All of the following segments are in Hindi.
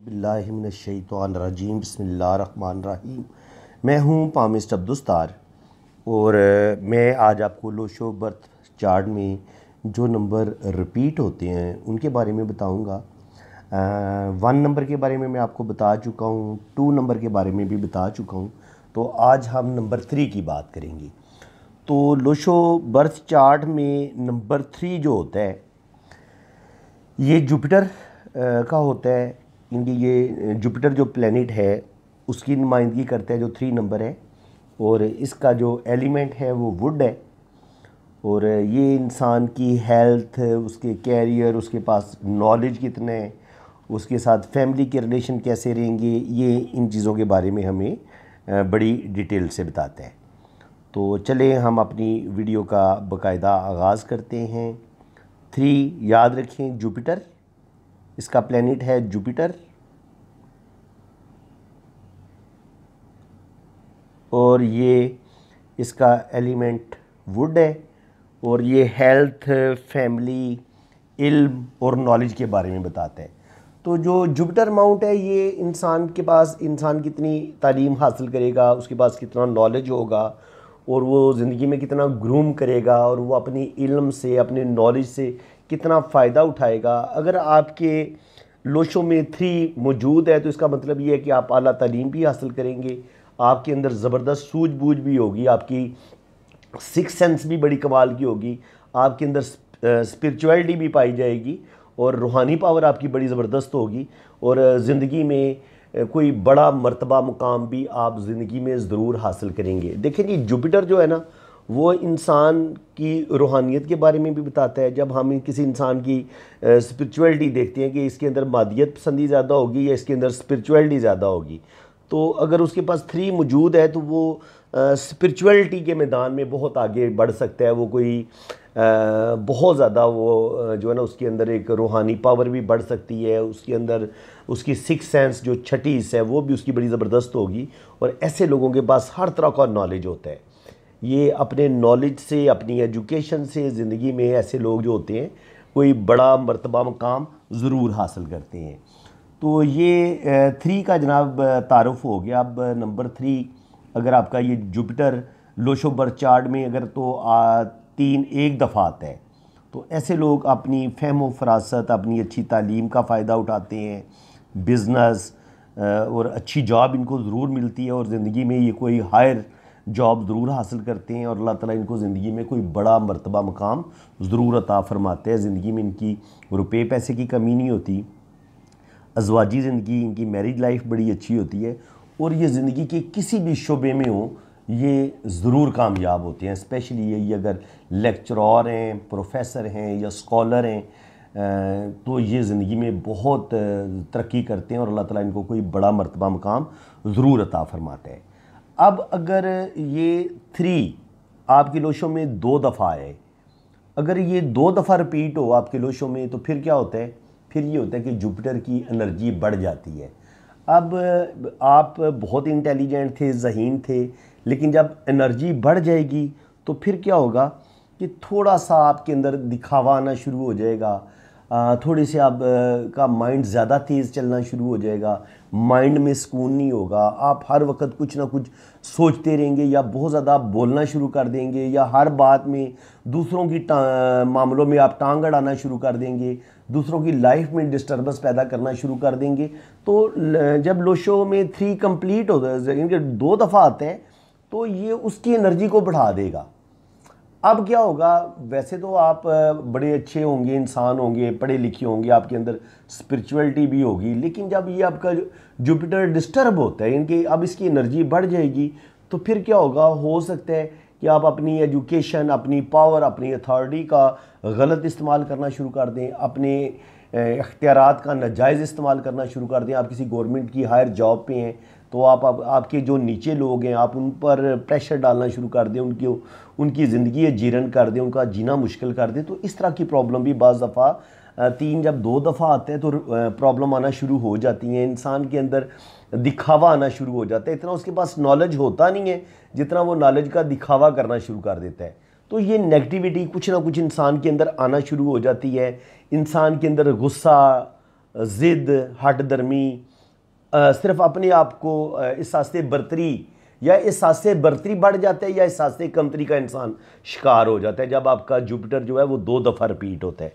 बिस्मिल्लाहिमिनश्शैतानिर्रजीम बिस्मिल्लाहिर्रहमानिर्रहीम। मैं हूँ पामिस्ट अब्दुस्तार और मैं आज आपको लोशो बर्थ चार्ट में जो नंबर रिपीट होते हैं उनके बारे में बताऊँगा। 1 नंबर के बारे में मैं आपको बता चुका हूँ, 2 नंबर के बारे में भी बता चुका हूँ। तो आज हम नंबर 3 की बात करेंगे। तो लोशो बर्थ चार्ट में नंबर 3 जो होता है ये जुपिटर का होता है। इनकी ये जुपिटर जो प्लेनेट है उसकी नुमाइंदगी करता है जो 3 नंबर है, और इसका जो एलिमेंट है वो वुड है। और ये इंसान की हेल्थ, उसके कैरियर, उसके पास नॉलेज कितना है, उसके साथ फैमिली के रिलेशन कैसे रहेंगे, ये इन चीज़ों के बारे में हमें बड़ी डिटेल से बताता है। तो चले हम अपनी वीडियो का बाकायदा आगाज़ करते हैं। 3 याद रखें, जुपिटर, इसका प्लेनेट है जुपिटर, और ये इसका एलिमेंट वुड है, और ये हेल्थ, फैमिली, इल्म और नॉलेज के बारे में बताता है। तो जो जुपिटर माउंट है ये इंसान के पास, इंसान कितनी तालीम हासिल करेगा, उसके पास कितना नॉलेज होगा, और वो ज़िंदगी में कितना ग्रूम करेगा, और वो अपनी इल्म से, अपने नॉलेज से कितना फ़ायदा उठाएगा। अगर आपके लोशो में 3 मौजूद है तो इसका मतलब ये है कि आप आला तालीम भी हासिल करेंगे, आपके अंदर ज़बरदस्त सूझबूझ भी होगी, आपकी 6th सेंस भी बड़ी कमाल की होगी, आपके अंदर स्पिरिचुअलिटी भी पाई जाएगी, और रूहानी पावर आपकी बड़ी ज़बरदस्त होगी, और ज़िंदगी में कोई बड़ा मर्तबा मुकाम भी आप ज़िंदगी में ज़रूर हासिल करेंगे। देखें जी, जुपिटर जो है ना वो इंसान की रूहानियत के बारे में भी बताता है। जब हम किसी इंसान की स्पिरिचुअलिटी देखते हैं कि इसके अंदर मादियत पसंदी ज़्यादा होगी या इसके अंदर स्पिरिचुअलिटी ज़्यादा होगी, तो अगर उसके पास 3 मौजूद है तो वो स्पिरिचुअलिटी के मैदान में बहुत आगे बढ़ सकता है। वो कोई बहुत ज़्यादा वो जो है ना उसके अंदर एक रूहानी पावर भी बढ़ सकती है, उसके अंदर उसकी 6th सेंस जो 6ठी हिस्सा है वो भी उसकी बड़ी ज़बरदस्त होगी। और ऐसे लोगों के पास हर तरह का नॉलेज होता है। ये अपने नॉलेज से, अपनी एजुकेशन से ज़िंदगी में ऐसे लोग जो होते हैं कोई बड़ा मर्तबा मकाम ज़रूर हासिल करते हैं। तो ये 3 का जनाब तारुफ हो गया। अब नंबर 3 अगर आपका ये जुपिटर लोशो बर्थ चार्ट में अगर तो 3 एक दफ़ा आता है तो ऐसे लोग अपनी फ़हम व फ़रासत, अपनी अच्छी तालीम का फ़ायदा उठाते हैं, बिज़नेस और अच्छी जॉब इनको ज़रूर मिलती है, और ज़िंदगी में ये कोई हायर जॉब ज़रूर हासिल करते हैं, और अल्लाह ताला इनको ज़िंदगी में कोई बड़ा मर्तबा मकाम ज़रूर अता फ़रमाते हैं। ज़िंदगी में इनकी रुपये पैसे की कमी नहीं होती, अज़वाजी ज़िंदगी, इनकी मैरिज लाइफ बड़ी अच्छी होती है, और ये ज़िंदगी के किसी भी शोबे में हो ये ज़रूर कामयाब होते हैं। स्पेशली ये अगर लेक्चरर हैं, प्रोफेसर हैं या स्कॉलर हैं, तो ये ज़िंदगी में बहुत तरक्की करते हैं, और अल्लाह ताला इनको कोई बड़ा मर्तबा मकाम ज़रूर अता फ़रमाता है। अब अगर ये 3 आपके लोशो में 2 दफ़ा आए, अगर ये 2 दफ़ा रिपीट हो आपके लोशो में, तो फिर क्या होता है? फिर ये होता है कि जुपिटर की एनर्जी बढ़ जाती है। अब आप बहुत इंटेलिजेंट थे, ज़हीन थे, लेकिन जब एनर्जी बढ़ जाएगी तो फिर क्या होगा कि थोड़ा सा आपके अंदर दिखावा आना शुरू हो जाएगा, थोड़ी सी आप का माइंड ज़्यादा तेज़ चलना शुरू हो जाएगा, माइंड में सुकून नहीं होगा, आप हर वक्त कुछ ना कुछ सोचते रहेंगे, या बहुत ज़्यादा आप बोलना शुरू कर देंगे, या हर बात में दूसरों की मामलों में आप टांग अड़ाना शुरू कर देंगे, दूसरों की लाइफ में डिस्टर्बेंस पैदा करना शुरू कर देंगे। तो जब लोशो में 3 कंप्लीट हो इनके 2 दफ़ा आते हैं तो ये उसकी एनर्जी को बढ़ा देगा। अब क्या होगा, वैसे तो आप बड़े अच्छे होंगे, इंसान होंगे, पढ़े लिखे होंगे, आपके अंदर स्पिरिचुअलिटी भी होगी, लेकिन जब ये आपका जुपिटर डिस्टर्ब होता है, इनकी अब इसकी एनर्जी बढ़ जाएगी, तो फिर क्या होगा, हो सकता है कि आप अपनी एजुकेशन, अपनी पावर, अपनी अथॉरिटी का गलत इस्तेमाल करना शुरू कर दें, अपने इख्तियारात का नाजायज़ इस्तेमाल करना शुरू कर दें। आप किसी गवर्नमेंट की हायर जॉब पे हैं तो आप आपके जो नीचे लोग हैं आप उन पर प्रेशर डालना शुरू कर दें, उनकी ज़िंदगी जीरन कर दें, उनका जीना मुश्किल कर दें। तो इस तरह की प्रॉब्लम भी बाज़ दफ़ा 3 जब 2 दफ़ा आते हैं तो प्रॉब्लम आना शुरू हो जाती हैं। इंसान के अंदर दिखावा आना शुरू हो जाता है, इतना उसके पास नॉलेज होता नहीं है जितना वो नॉलेज का दिखावा करना शुरू कर देता है। तो ये नेगेटिविटी कुछ ना कुछ इंसान के अंदर आना शुरू हो जाती है। इंसान के अंदर गुस्सा, ज़िद, हट दर्मी, सिर्फ अपने आप को एहसास बरतरी या एहसास बरतरी बढ़ जाता है या एहसास कमतरी का इंसान शिकार हो जाता है जब आपका जुपिटर जो है वो 2 दफ़ा रिपीट होता है।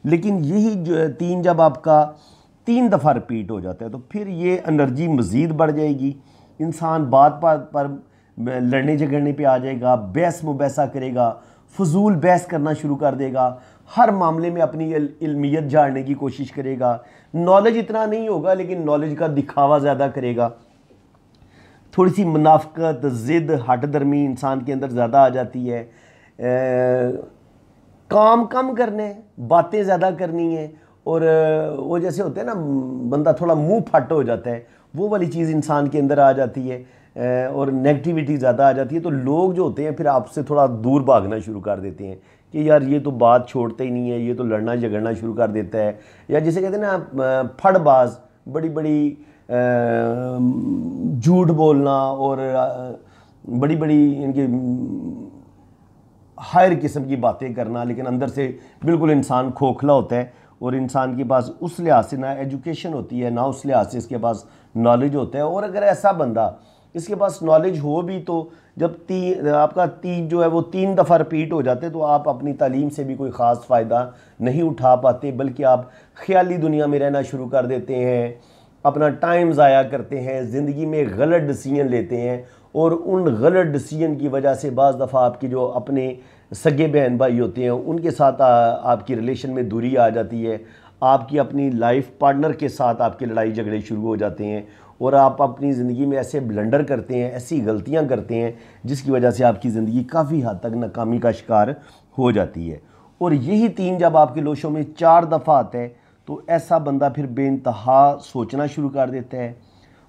लेकिन यही जो 3 जब आपका 3 दफ़ा रिपीट हो जाता है तो फिर ये एनर्जी मज़ीद बढ़ जाएगी। इंसान बात बात पर लड़ने झगड़ने पे आ जाएगा, बहस मुबैसा करेगा, फजूल बहस करना शुरू कर देगा, हर मामले में अपनी इल्मियत झाड़ने की कोशिश करेगा। नॉलेज इतना नहीं होगा लेकिन नॉलेज का दिखावा ज़्यादा करेगा। थोड़ी सी मुनाफकत, ज़िद, हट दर्मी इंसान के अंदर ज़्यादा आ जाती है। काम कम करने हैं, बातें ज़्यादा करनी है, और वो जैसे होते हैं ना, बंदा थोड़ा मुंह फट हो जाता है, वो वाली चीज़ इंसान के अंदर आ जाती है और नेगेटिविटी ज़्यादा आ जाती है। तो लोग जो होते हैं फिर आपसे थोड़ा दूर भागना शुरू कर देते हैं कि यार ये तो बात छोड़ता ही नहीं है, ये तो लड़ना झगड़ना शुरू कर देता है। या जिसे कहते हैं ना फड़बाज, बड़ी बड़ी झूठ बोलना और बड़ी बड़ी इनके हायर किस्म की बातें करना, लेकिन अंदर से बिल्कुल इंसान खोखला होता है और इंसान के पास उस लिहाज से ना एजुकेशन होती है ना उस लिहाज से इसके पास नॉलेज होता है। और अगर ऐसा बंदा इसके पास नॉलेज हो भी तो जब आपका तीन जो है वो 3 दफ़ा रिपीट हो जाते तो आप अपनी तालीम से भी कोई ख़ास फ़ायदा नहीं उठा पाते, बल्कि आप ख़याली दुनिया में रहना शुरू कर देते हैं, अपना टाइम ज़ाया करते हैं, ज़िंदगी में गलत डिसीजन लेते हैं और उन गलत डिसीजन की वजह से बाज़ दफ़ा आपकी जो अपने सगे बहन भाई होते हैं उनके साथ आपकी रिलेशन में दूरी आ जाती है। आपकी अपनी लाइफ पार्टनर के साथ आपके लड़ाई झगड़े शुरू हो जाते हैं और आप अपनी ज़िंदगी में ऐसे ब्लंडर करते हैं, ऐसी गलतियां करते हैं जिसकी वजह से आपकी ज़िंदगी काफ़ी हद तक नाकामी का शिकार हो जाती है। और यही 3 जब आपके लोशों में 4 दफ़ा आता है तो ऐसा बंदा फिर बेइंतहा सोचना शुरू कर देता है,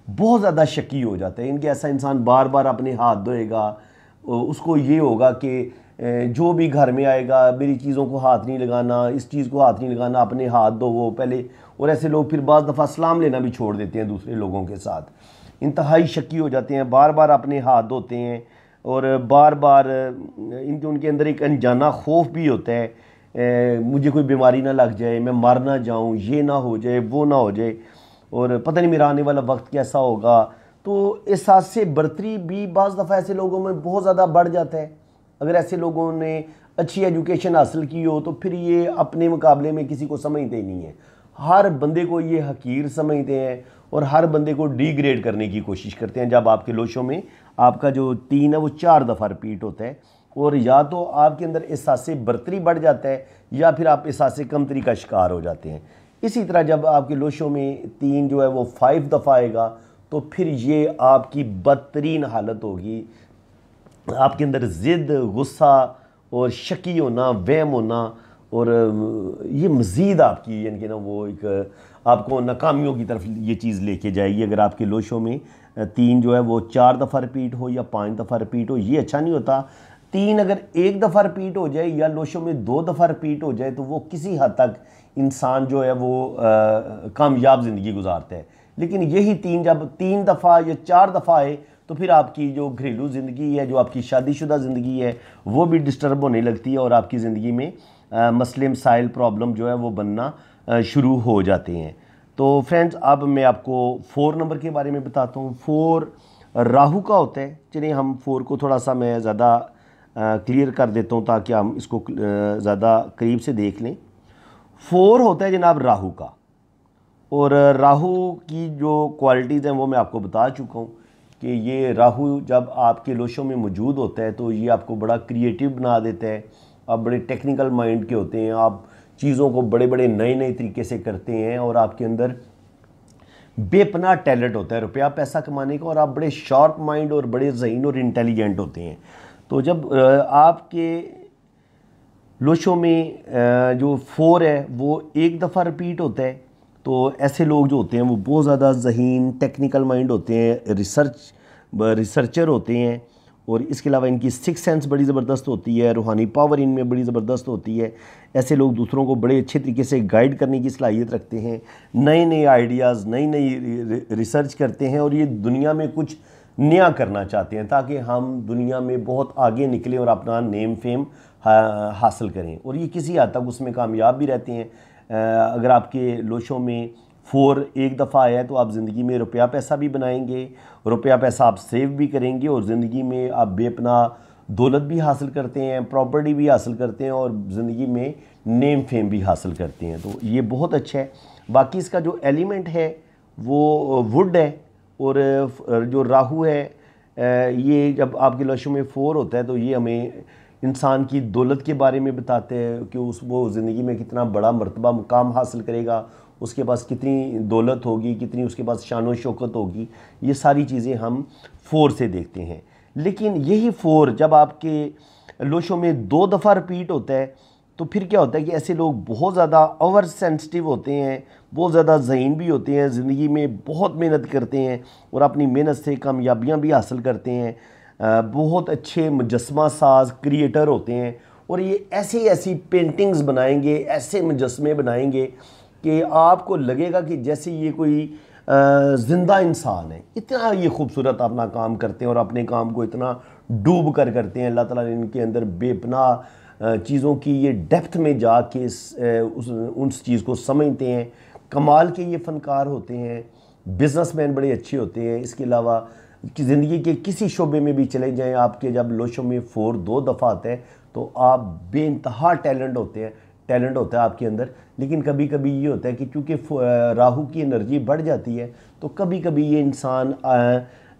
बहुत ज़्यादा शकी हो जाता है। इनके ऐसा इंसान बार बार अपने हाथ धोएगा, उसको ये होगा कि जो भी घर में आएगा मेरी चीज़ों को हाथ नहीं लगाना, इस चीज़ को हाथ नहीं लगाना, अपने हाथ धो वो पहले। और ऐसे लोग फिर बाज़ दफ़ा सलाम लेना भी छोड़ देते हैं दूसरे लोगों के साथ, इंतहाई शकी हो जाते हैं, बार बार अपने हाथ धोते हैं और बार बार उनके अंदर एक अनजाना खौफ भी होता है, मुझे कोई बीमारी ना लग जाए, मैं मर ना जाऊँ, ये ना हो जाए, वो ना हो जाए, और पता नहीं मेरा आने वाला वक्त कैसा होगा। तो एहसास से बरतरी भी बाज़ दफ़ा ऐसे लोगों में बहुत ज़्यादा बढ़ जाता है। अगर ऐसे लोगों ने अच्छी एजुकेशन हासिल की हो तो फिर ये अपने मुकाबले में किसी को समझते ही नहीं है, हर बंदे को ये हकीर समझते हैं और हर बंदे को डिग्रेड करने की कोशिश करते हैं। जब आपके लोशों में आपका जो 3 है वो 4 दफ़ा रिपीट होता है और या तो आपके अंदर एहसास बरतरी बढ़ जाता है या फिर आप एहसास कमतरी का शिकार हो जाते हैं। इसी तरह जब आपके लोशों में 3 जो है वो 5 दफ़ा आएगा तो फिर ये आपकी बदतरीन हालत होगी। आपके अंदर ज़िद, गुस्सा और शकी होना, वहम होना, और ये मज़ीद आपकी यानी कि ना वो एक आपको नाकामियों की तरफ ये चीज़ लेके जाएगी। अगर आपके लोशों में 3 जो है वो 4 दफ़ा रिपीट हो या 5 दफ़ा रिपीट हो, ये अच्छा नहीं होता। 3 अगर 1 दफ़ा रिपीट हो जाए या लोशों में 2 दफ़ा रिपीट हो जाए तो वो किसी हद तक इंसान जो है वो कामयाब ज़िंदगी गुजारता है। लेकिन यही 3 जब 3 दफ़ा या 4 दफ़ा आए तो फिर आपकी जो घरेलू ज़िंदगी है, जो आपकी शादीशुदा ज़िंदगी है, वो भी डिस्टर्ब होने लगती है और आपकी ज़िंदगी में मसले मसाइल प्रॉब्लम जो है वो बनना शुरू हो जाते हैं। तो फ्रेंड्स अब मैं आपको 4 नंबर के बारे में बताता हूँ। 4 राहु का होता है। चलिए हम 4 को थोड़ा सा मैं ज़्यादा क्लियर कर देता हूँ ताकि हम इसको ज़्यादा करीब से देख लें। 4 होता है जनाब राहु का, और राहु की जो क्वालिटीज़ हैं वो मैं आपको बता चुका हूँ कि ये राहु जब आपके लोशों में मौजूद होता है तो ये आपको बड़ा क्रिएटिव बना देता है। आप बड़े टेक्निकल माइंड के होते हैं, आप चीज़ों को बड़े बड़े नए नए तरीके से करते हैं और आपके अंदर बेपनाह टैलेंट होता है रुपया पैसा कमाने का, और आप बड़े शार्प माइंड और बड़े ज़हीन और इंटेलिजेंट होते हैं। तो जब आपके लोशों में जो 4 है वो 1 दफ़ा रिपीट होता है तो ऐसे लोग जो होते हैं वो बहुत ज़्यादा ज़हीन टेक्निकल माइंड होते हैं, रिसर्चर होते हैं, और इसके अलावा इनकी 6 सेंस बड़ी ज़बरदस्त होती है, रूहानी पावर इनमें बड़ी ज़बरदस्त होती है। ऐसे लोग दूसरों को बड़े अच्छे तरीके से गाइड करने की सलाहियत रखते हैं, नए नए आइडियाज़, नई नई रिसर्च करते हैं और ये दुनिया में कुछ नया करना चाहते हैं ताकि हम दुनिया में बहुत आगे निकलें और अपना नेम फेम हासिल करें, और ये किसी हद तक उसमें कामयाब भी रहते हैं। अगर आपके लोशों में 4 एक दफ़ा आया है तो आप ज़िंदगी में रुपया पैसा भी बनाएंगे, रुपया पैसा आप सेव भी करेंगे और ज़िंदगी में आप बेपना दौलत भी हासिल करते हैं, प्रॉपर्टी भी हासिल करते हैं और ज़िंदगी में नेम फेम भी हासिल करते हैं। तो ये बहुत अच्छा है। बाकी इसका जो एलिमेंट है वो वुड है और जो राहु है ये जब आपके लशों में 4 होता है तो ये हमें इंसान की दौलत के बारे में बताते हैं कि वो ज़िंदगी में कितना बड़ा मर्तबा मुकाम हासिल करेगा, उसके पास कितनी दौलत होगी, कितनी उसके पास शान व शौकत होगी। ये सारी चीज़ें हम 4 से देखते हैं। लेकिन यही 4 जब आपके लोशों में 2 दफ़ा रिपीट होता है तो फिर क्या होता है कि ऐसे लोग बहुत ज़्यादा ओवर सेंसिटिव होते हैं, बहुत ज़्यादा ज़हीन भी होते हैं, ज़िंदगी में बहुत मेहनत करते हैं और अपनी मेहनत से कामयाबियाँ भी हासिल करते हैं, बहुत अच्छे मुजस्मा साज क्रिएटर होते हैं और ये ऐसी ऐसी पेंटिंग्स बनाएंगे, ऐसे मुजस्मे बनाएंगे कि आपको लगेगा कि जैसे ये कोई ज़िंदा इंसान है। इतना ये खूबसूरत अपना काम करते हैं और अपने काम को इतना डूब कर करते हैं। अल्लाह ताला ने इनके अंदर बेपनाह चीज़ों की ये डेप्थ में जाके उस चीज़ को समझते हैं। कमाल के ये फ़नकार होते हैं, बिज़नेसमैन बड़े अच्छे होते हैं। इसके अलावा कि ज़िंदगी के किसी शोबे में भी चले जाएं, आपके जब लोशों में 4 2 दफ़ा आते हैं तो आप बेइंतहा टैलेंट होता है आपके अंदर। लेकिन कभी कभी ये होता है कि चूँकि राहु की एनर्जी बढ़ जाती है तो कभी कभी ये इंसान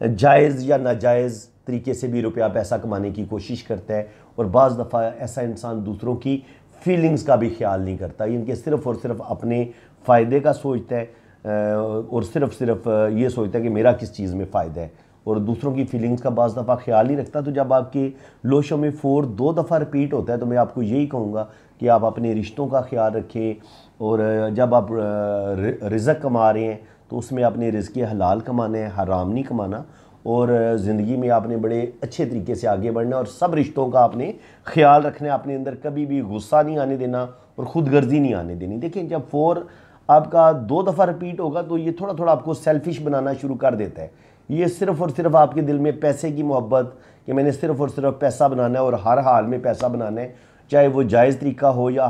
जायज़ या नाजायज़ तरीके से भी रुपया पैसा कमाने की कोशिश करता है और बाज़ दफ़ा ऐसा इंसान दूसरों की फीलिंग्स का भी ख्याल नहीं करता, इनके सिर्फ़ और सिर्फ अपने फ़ायदे का सोचता है और सिर्फ ये सोचता है कि मेरा किस चीज़ में फ़ायदा है और दूसरों की फीलिंग्स का बाज़ दफ़ा ख्याल नहीं रखता। तो जब आपके लोशों में 4 2 दफ़ा रिपीट होता है तो मैं आपको यही कहूँगा कि आप अपने रिश्तों का ख्याल रखें और जब आप रिज़्क़ कमा रहे हैं तो उसमें अपने रिज़्क़ के हलाल कमाना है, हराम नहीं कमाना और ज़िंदगी में आपने बड़े अच्छे तरीके से आगे बढ़ना और सब रिश्तों का आपने ख्याल रखना है। अपने अंदर कभी भी गुस्सा नहीं आने देना और ख़ुदगर्जी नहीं आने देनी। देखिए जब 4 आपका 2 दफ़ा रिपीट होगा तो ये थोड़ा थोड़ा आपको सेल्फिश बनाना शुरू कर देता है। ये सिर्फ़ और सिर्फ आपके दिल में पैसे की मोहब्बत कि मैंने सिर्फ़ और सिर्फ पैसा बनाना है और हर हाल में पैसा बनाना है, चाहे वो जायज़ तरीका हो या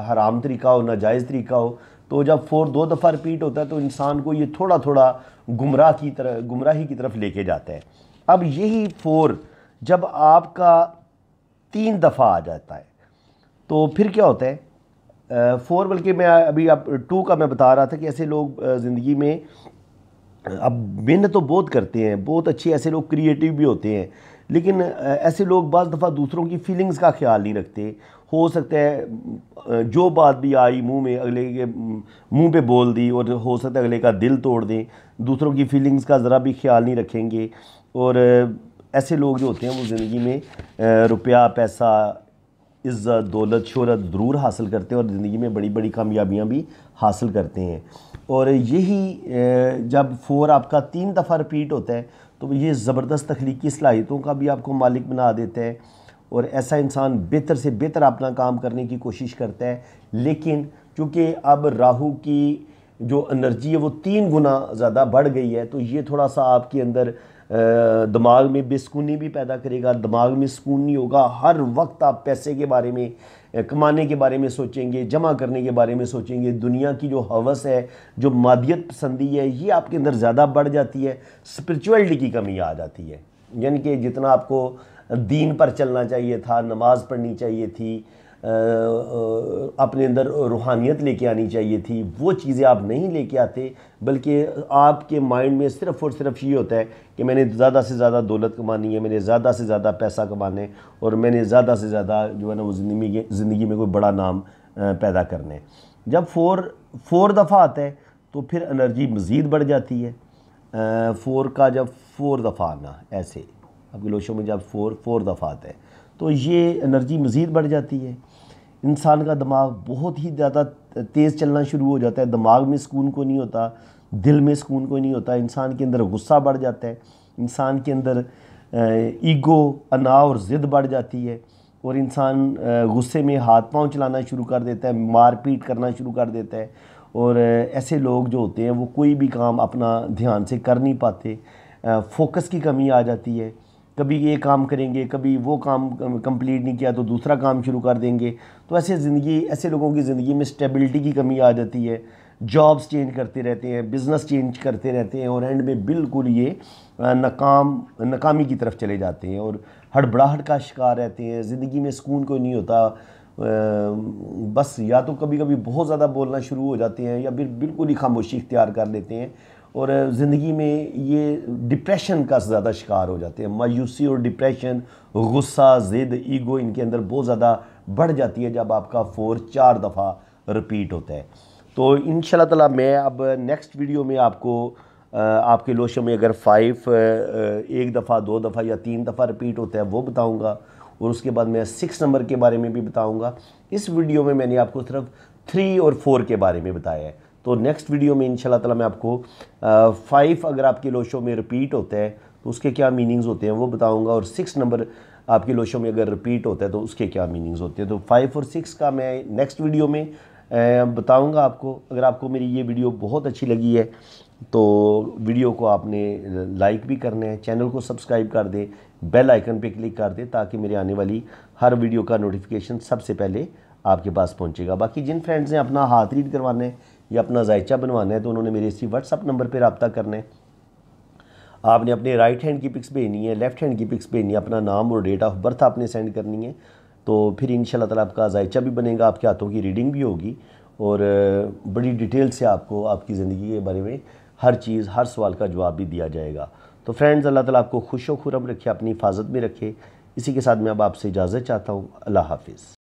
हराम तरीका हो, नाजायज़ तरीका हो। तो जब 4 2 दफ़ा रिपीट होता है तो इंसान को ये थोड़ा थोड़ा गुमराही की तरफ लेके जाता है। अब यही 4 जब आपका 3 दफ़ा आ जाता है तो फिर क्या होता है 4 बल्कि मैं अभी आप 2 का मैं बता रहा था कि ऐसे लोग ज़िंदगी में अब मेहनत तो बहुत करते हैं, बहुत अच्छे ऐसे लोग क्रिएटिव भी होते हैं, लेकिन ऐसे लोग बाज़ दफ़ा दूसरों की फीलिंग्स का ख्याल नहीं रखते। हो सकता है जो बात भी आई मुंह में अगले के मुंह पे बोल दी और हो सकता है अगले का दिल तोड़ दें, दूसरों की फीलिंग्स का ज़रा भी ख्याल नहीं रखेंगे। और ऐसे लोग जो होते हैं वो ज़िंदगी में रुपया पैसा इज़्ज़त दौलत शोहरत ज़रूर हासिल करते हैं और ज़िंदगी में बड़ी बड़ी कामयाबियाँ भी हासिल करते हैं। और यही जब 4 आपका 3 दफ़ा रिपीट होता है तो ये ज़बरदस्त तख्लीकी सलाहियतों का भी आपको मालिक बना देता है और ऐसा इंसान बेहतर से बेहतर अपना काम करने की कोशिश करता है। लेकिन चूँकि अब राहु की जो एनर्जी है वो 3 गुना ज़्यादा बढ़ गई है तो ये थोड़ा सा आपके अंदर दिमाग में बेसुकूनी भी पैदा करेगा, दिमाग में सुकून नहीं होगा। हर वक्त आप पैसे के बारे में, कमाने के बारे में सोचेंगे, जमा करने के बारे में सोचेंगे। दुनिया की जो हवस है, जो मादियत पसंदी है, ये आपके अंदर ज़्यादा बढ़ जाती है। स्पिरिचुअलिटी की कमी आ जाती है, यानी कि जितना आपको दीन पर चलना चाहिए था, नमाज़ पढ़नी चाहिए थी, अपने अंदर रूहानियत लेके आनी चाहिए थी, वो चीज़ें आप नहीं लेके आते, बल्कि आपके माइंड में सिर्फ़ और सिर्फ ये होता है कि मैंने ज़्यादा से ज़्यादा दौलत कमानी है, मैंने ज़्यादा से ज़्यादा पैसा कमाना है और मैंने ज़्यादा से ज़्यादा जो है ना वो ज़िंदगी में कोई बड़ा नाम पैदा करना है। जब 4 दफ़ा आता है तो फिर एनर्जी मज़ीद बढ़ जाती है। 4 का जब 4 दफ़ा आना, ऐसे आपके लोशों में जब 4 दफ़ा आता है तो ये एनर्जी मज़ीद बढ़ जाती है। इंसान का दिमाग बहुत ही ज़्यादा तेज़ चलना शुरू हो जाता है, दिमाग में सुकून को नहीं होता, दिल में सुकून को नहीं होता, इंसान के अंदर गुस्सा बढ़ जाता है, इंसान के अंदर ईगो अना और ज़िद बढ़ जाती है और इंसान गुस्से में हाथ पांव चलाना शुरू कर देता है, मारपीट करना शुरू कर देता है। और ऐसे लोग जो होते हैं वो कोई भी काम अपना ध्यान से कर नहीं पाते, फोकस की कमी आ जाती है। कभी ये काम करेंगे, कभी वो काम कंप्लीट नहीं किया तो दूसरा काम शुरू कर देंगे। तो ऐसे लोगों की ज़िंदगी में स्टेबिलिटी की कमी आ जाती है, जॉब्स चेंज करते रहते हैं, बिज़नेस चेंज करते रहते हैं और एंड में बिल्कुल ये नाकामी की तरफ चले जाते हैं और हड़बड़ाहट का शिकार रहते हैं। ज़िंदगी में सुकून कोई नहीं होता। बस या तो कभी कभी बहुत ज़्यादा बोलना शुरू हो जाते हैं या फिर बिल्कुल ही खामोशी इख्तियार कर लेते हैं और ज़िंदगी में ये डिप्रेशन का ज़्यादा शिकार हो जाते हैं। मायूसी और डिप्रेशन, गुस्सा, ज़िद, ईगो इनके अंदर बहुत ज़्यादा बढ़ जाती है जब आपका 4 दफ़ा रिपीट होता है। तो इंशाल्लाह ताला मैं अब नेक्स्ट वीडियो में आपको आपके लोशों में अगर 5 एक दफ़ा, 2 दफ़ा या 3 दफ़ा रिपीट होता है वो बताऊँगा और उसके बाद मैं 6 नंबर के बारे में भी बताऊँगा। इस वीडियो में मैंने आपको सिर्फ 3 और 4 के बारे में बताया है। तो नेक्स्ट वीडियो में इंशाल्लाह ताला मैं आपको 5 अगर आपके लोशों में रिपीट होता है तो उसके क्या मीनिंग्स होते हैं वो बताऊंगा और 6 नंबर आपके लोशों में अगर रिपीट होता है तो उसके क्या मीनिंग्स होते हैं। तो 5 और 6 का मैं नेक्स्ट वीडियो में बताऊंगा आपको। अगर आपको मेरी ये वीडियो बहुत अच्छी लगी है तो वीडियो को आपने लाइक भी करना है, चैनल को सब्सक्राइब कर दें, बेल आइकन पे क्लिक कर दें ताकि मेरे आने वाली हर वीडियो का नोटिफिकेशन सबसे पहले आपके पास पहुंचेगा। बाकी जिन फ्रेंड्स ने अपना हाथ रीड करवाना है या अपना जायचा बनवाना है तो उन्होंने मेरे इसी व्हाट्सअप नंबर पर रब्ता करना है। आपने अपने राइट हैंड की पिक्स भेजनी है, लेफ़्ट हैंड की पिक्स भेजनी है, अपना नाम और डेट ऑफ बर्थ आपने सेंड करनी है। तो फिर इंशाल्लाह ताला आपका जायचा भी बनेगा, आपके हाथों की रीडिंग भी होगी और बड़ी डिटेल से आपको आपकी ज़िंदगी के बारे में हर चीज़, हर सवाल का जवाब भी दिया जाएगा। तो फ्रेंड्स, अल्लाह ताला आपको खुश व खुर्रम रखे, अपनी हिफाजत में रखे। इसी के साथ मैं अब आपसे इजाज़त चाहता हूँ। अल्लाह हाफिज़।